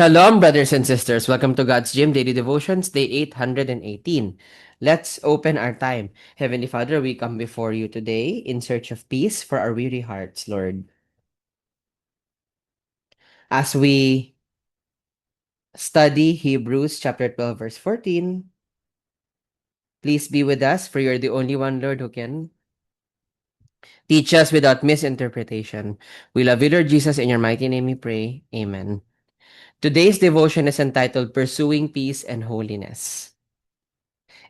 Shalom, brothers and sisters. Welcome to God's Gym Daily Devotions, day 818. Let's open our time. Heavenly Father, we come before you today in search of peace for our weary hearts, Lord. As we study Hebrews chapter 12, verse 14, please be with us, for you're the only one, Lord, who can teach us without misinterpretation. We love you, Lord Jesus. In your mighty name we pray. Amen. Today's devotion is entitled Pursuing Peace and Holiness.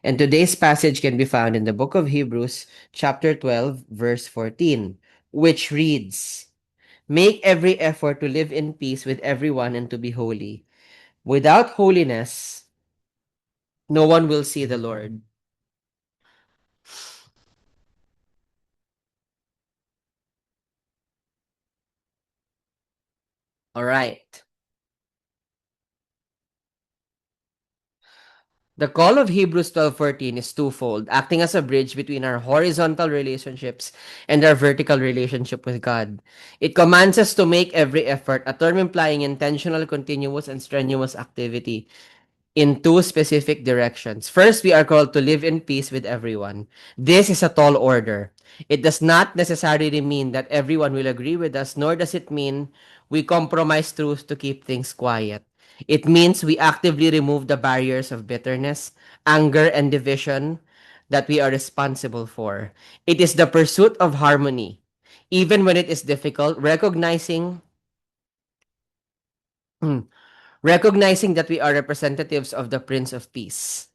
And today's passage can be found in the book of Hebrews, chapter 12, verse 14, which reads, Make every effort to live in peace with everyone and to be holy. Without holiness, no one will see the Lord. All right. The call of Hebrews 12:14 is twofold, acting as a bridge between our horizontal relationships and our vertical relationship with God. It commands us to make every effort, a term implying intentional, continuous, and strenuous activity in two specific directions. First, we are called to live in peace with everyone. This is a tall order. It does not necessarily mean that everyone will agree with us, nor does it mean we compromise truth to keep things quiet. It means we actively remove the barriers of bitterness, anger, and division that we are responsible for. It is the pursuit of harmony, even when it is difficult, recognizing that we are representatives of the Prince of Peace.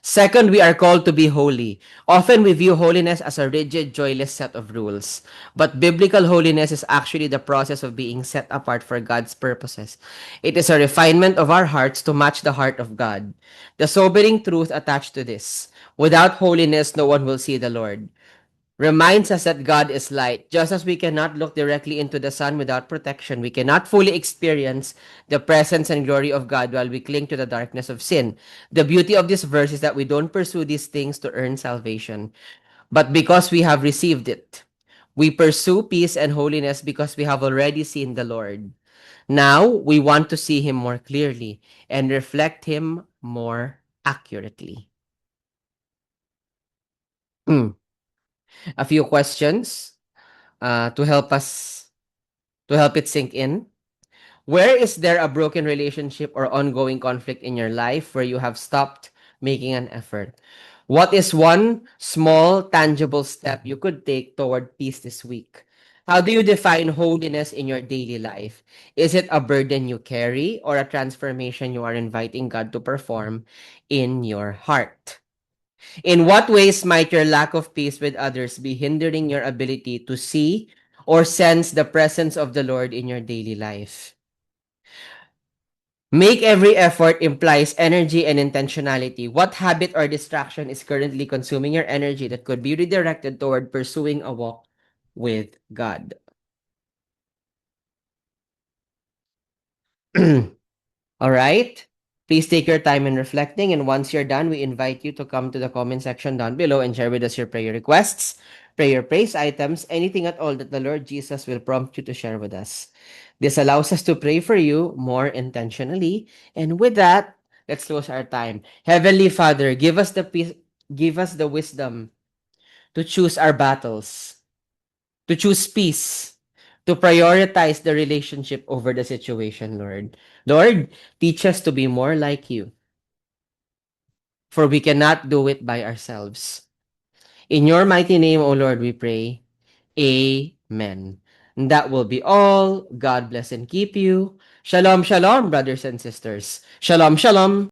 Second, we are called to be holy. Often we view holiness as a rigid, joyless set of rules. But biblical holiness is actually the process of being set apart for God's purposes. It is a refinement of our hearts to match the heart of God. The sobering truth attached to this: without holiness, no one will see the Lord, reminds us that God is light. Just as we cannot look directly into the sun without protection, we cannot fully experience the presence and glory of God while we cling to the darkness of sin. The beauty of this verse is that we don't pursue these things to earn salvation, but because we have received it. We pursue peace and holiness because we have already seen the Lord. Now, we want to see Him more clearly and reflect Him more accurately. A few questions to help it sink in. Where is there a broken relationship or ongoing conflict in your life where you have stopped making an effort? What is one small, tangible step you could take toward peace this week? How do you define holiness in your daily life? Is it a burden you carry or a transformation you are inviting God to perform in your heart? In what ways might your lack of peace with others be hindering your ability to see or sense the presence of the Lord in your daily life? Make every effort implies energy and intentionality. What habit or distraction is currently consuming your energy that could be redirected toward pursuing a walk with God? All right. Please take your time in reflecting, and once you're done, we invite you to come to the comment section down below and share with us your prayer requests, prayer praise items, anything at all that the Lord Jesus will prompt you to share with us. This allows us to pray for you more intentionally. And with that, let's close our time. Heavenly Father, give us the peace, give us the wisdom to choose our battles, to choose peace, to prioritize the relationship over the situation, Lord. Lord, teach us to be more like you, for we cannot do it by ourselves. In your mighty name, O Lord, we pray. Amen. And that will be all. God bless and keep you. Shalom, shalom, brothers and sisters. Shalom, shalom.